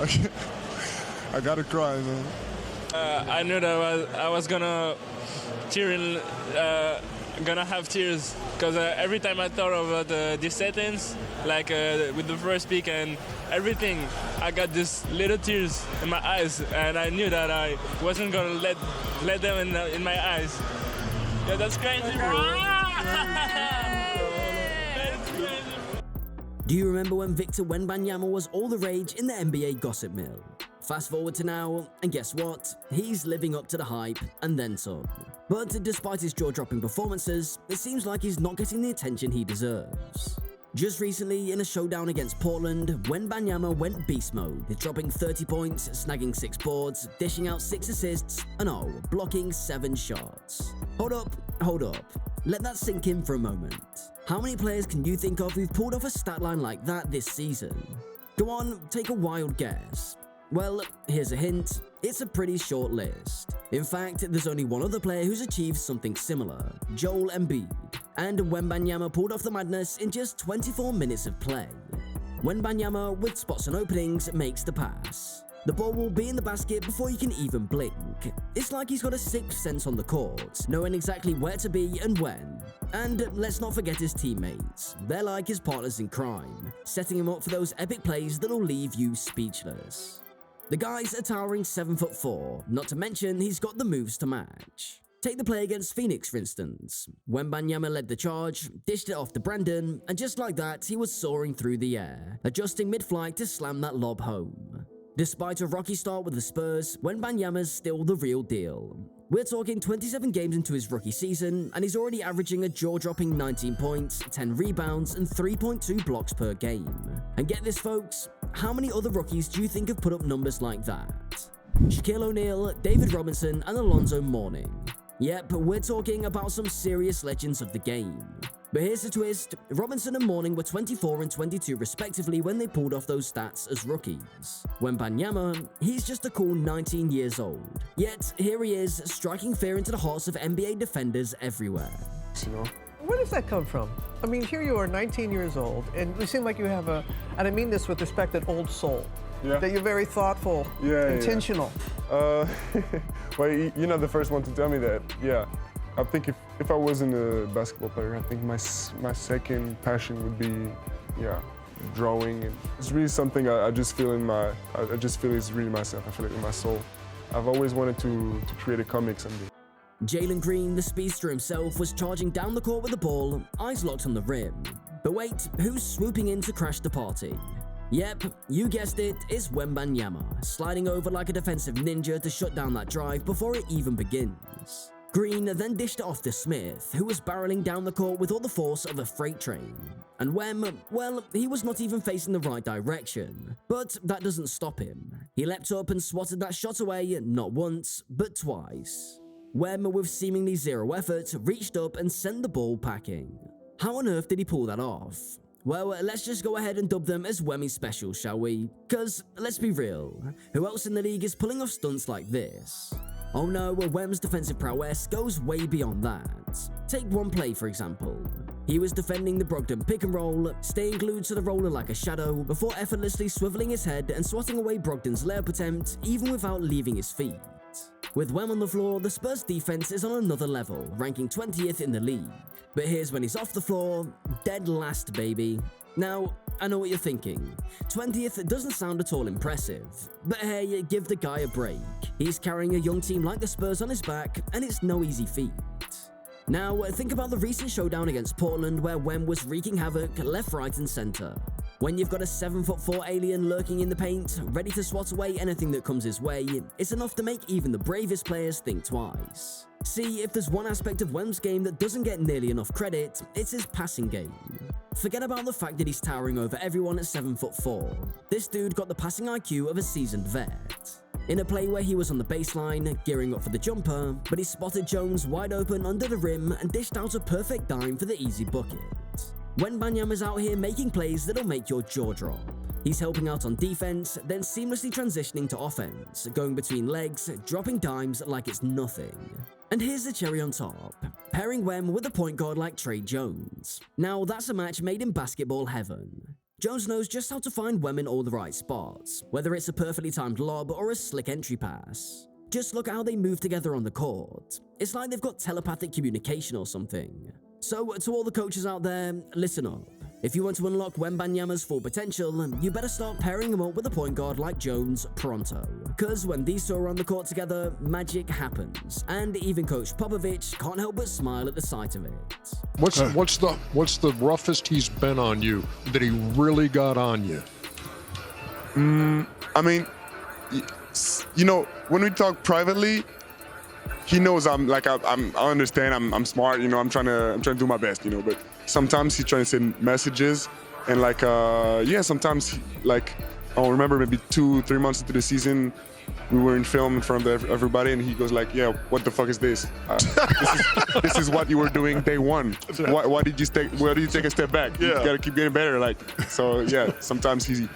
I gotta cry, man. I knew that I was gonna gonna have tears because every time I thought about the settings, like with the first pick and everything, I got these little tears in my eyes, and I knew that I wasn't gonna let them in my eyes. Yeah, that's crazy, bro. Do you remember when Victor Wembanyama was all the rage in the NBA gossip mill? Fast forward to now, and guess what? He's living up to the hype, and then some. But despite his jaw-dropping performances, it seems like he's not getting the attention he deserves. Just recently, in a showdown against Portland, Wembanyama went beast mode, dropping 30 points, snagging 6 boards, dishing out 6 assists, and blocking 7 shots. Hold up. Let that sink in for a moment. How many players can you think of who've pulled off a stat line like that this season? Go on, take a wild guess. Well, here's a hint, it's a pretty short list. In fact, there's only one other player who's achieved something similar, Joel Embiid, and Wembanyama pulled off the madness in just 24 minutes of play. Wembanyama, with spots and openings, makes the pass. The ball will be in the basket before you can even blink. It's like he's got a sixth sense on the court, knowing exactly where to be and when. And let's not forget his teammates. They're like his partners in crime, setting him up for those epic plays that'll leave you speechless. The guy's a towering 7'4", not to mention he's got the moves to match. Take the play against Phoenix, for instance. Wembanyama led the charge, dished it off to Brandon, and just like that, he was soaring through the air, adjusting mid-flight to slam that lob home. Despite a rocky start with the Spurs, Wembanyama's still the real deal. We're talking 27 games into his rookie season, and he's already averaging a jaw-dropping 19 points, 10 rebounds, and 3.2 blocks per game. And get this, folks, how many other rookies do you think have put up numbers like that? Shaquille O'Neal, David Robinson, and Alonzo Mourning. Yep, we're talking about some serious legends of the game. But here's the twist, Robinson and Mourning were 24 and 22 respectively when they pulled off those stats as rookies. Wembanyama, he's just a cool 19 years old. Yet, here he is, striking fear into the hearts of NBA defenders everywhere. Where does that come from? I mean, here you are, 19 years old, and you seem like you have and I mean this with respect, an old soul. Yeah. That you're very thoughtful, intentional. Yeah. Well, you're not the first one to tell me that. Yeah. I think if I wasn't a basketball player, I think my second passion would be, drawing. And it's really something I just feel I just feel it's really myself. I feel it in my soul. I've always wanted to create a comic someday. Jalen Green, the speedster himself, was charging down the court with the ball, eyes locked on the rim. But wait, who's swooping in to crash the party? Yep, you guessed it, it's Wembanyama, sliding over like a defensive ninja to shut down that drive before it even begins. Green then dished it off to Smith, who was barreling down the court with all the force of a freight train. And Wem, well, he was not even facing the right direction. But that doesn't stop him. He leapt up and swatted that shot away, not once, but twice. Wem, with seemingly zero effort, reached up and sent the ball packing. How on earth did he pull that off? Well, let's just go ahead and dub them as Wemmy special, shall we? Cause, let's be real, who else in the league is pulling off stunts like this? Oh no, Wem's defensive prowess goes way beyond that. Take one play for example. He was defending the Brogdon pick and roll, staying glued to the roller like a shadow, before effortlessly swiveling his head and swatting away Brogdon's layup attempt, even without leaving his feet. With Wem on the floor, the Spurs defense is on another level, ranking 20th in the league. But here's when he's off the floor, dead last, baby. Now, I know what you're thinking. 20th doesn't sound at all impressive. But hey, give the guy a break. He's carrying a young team like the Spurs on his back, and it's no easy feat. Now, think about the recent showdown against Portland where Wem was wreaking havoc left, right, and center. When you've got a 7'4" alien lurking in the paint, ready to swat away anything that comes his way, it's enough to make even the bravest players think twice. See, if there's one aspect of Wem's game that doesn't get nearly enough credit, it's his passing game. Forget about the fact that he's towering over everyone at 7'4". This dude got the passing IQ of a seasoned vet. In a play where he was on the baseline, gearing up for the jumper, but he spotted Jones wide open under the rim and dished out a perfect dime for the easy bucket. Wembanyama's out here making plays that'll make your jaw drop. He's helping out on defense, then seamlessly transitioning to offense, going between legs, dropping dimes like it's nothing. And here's the cherry on top, pairing Wem with a point guard like Trey Jones. Now that's a match made in basketball heaven. Jones knows just how to find Wem in all the right spots, whether it's a perfectly timed lob or a slick entry pass. Just look at how they move together on the court. It's like they've got telepathic communication or something. So, to all the coaches out there, listen up. If you want to unlock Wembanyama's full potential, you better start pairing him up with a point guard like Jones pronto. Cause when these two are on the court together, magic happens. And even Coach Popovich can't help but smile at the sight of it. What's the roughest he's been on you that he really got on you? I mean, you know, when we talk privately, he knows I understand, I'm smart, you know, I'm trying to do my best, you know, but sometimes he's trying to send messages and sometimes I remember maybe 2-3 months into the season, we were in film in front of everybody, and he goes like, "Yeah, what the fuck is this? This is what you were doing day one. Why did you take a step back? You gotta keep getting better." So yeah, sometimes he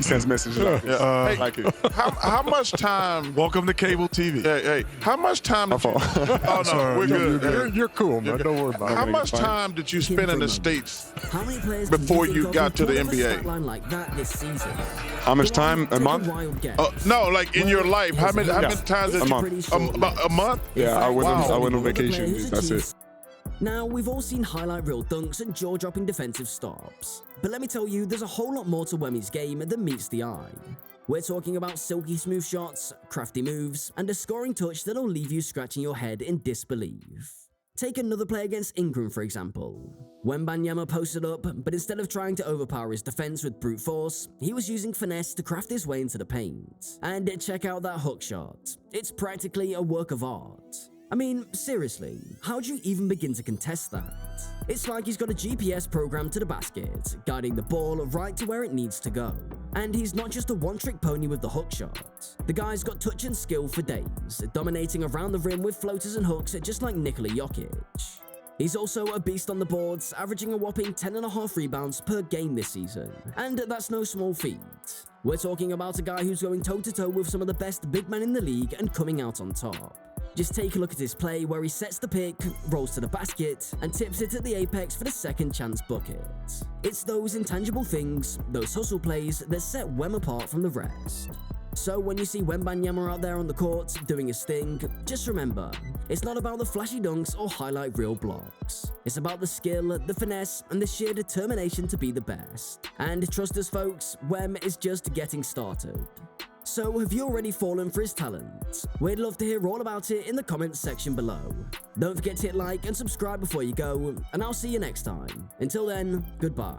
sends messages like this. I like it. How much time? Welcome to cable TV. Hey, how much time? Oh no, we're good. You're cool, man. Don't worry about it. How much time did you spend in the States How many players before do you think got of to the who pulled off a NBA? stat line like that this season? How much time? A Take month? wild guess. No, like in your life, how many times? A month. A month? Yeah, I went on Wow. vacation. That's it. Now, we've all seen highlight reel dunks and jaw-dropping defensive stops. But let me tell you, there's a whole lot more to Wemmy's game than meets the eye. We're talking about silky smooth shots, crafty moves, and a scoring touch that'll leave you scratching your head in disbelief. Take another play against Ingram, for example. Wembanyama posted up, but instead of trying to overpower his defense with brute force, he was using finesse to craft his way into the paint. And check out that hook shot. It's practically a work of art. I mean, seriously, how do you even begin to contest that? It's like he's got a GPS programmed to the basket, guiding the ball right to where it needs to go. And he's not just a one-trick pony with the hook shot. The guy's got touch and skill for days, dominating around the rim with floaters and hooks just like Nikola Jokic. He's also a beast on the boards, averaging a whopping 10.5 rebounds per game this season. And that's no small feat. We're talking about a guy who's going toe-to-toe with some of the best big men in the league and coming out on top. Just take a look at his play where he sets the pick, rolls to the basket, and tips it at the apex for the second chance bucket. It's those intangible things, those hustle plays, that set Wem apart from the rest. So when you see Wembanyama out there on the court doing his thing, just remember, it's not about the flashy dunks or highlight reel blocks. It's about the skill, the finesse, and the sheer determination to be the best. And trust us folks, Wem is just getting started. So have you already fallen for his talent? We'd love to hear all about it in the comments section below. Don't forget to hit like and subscribe before you go, and I'll see you next time. Until then, goodbye.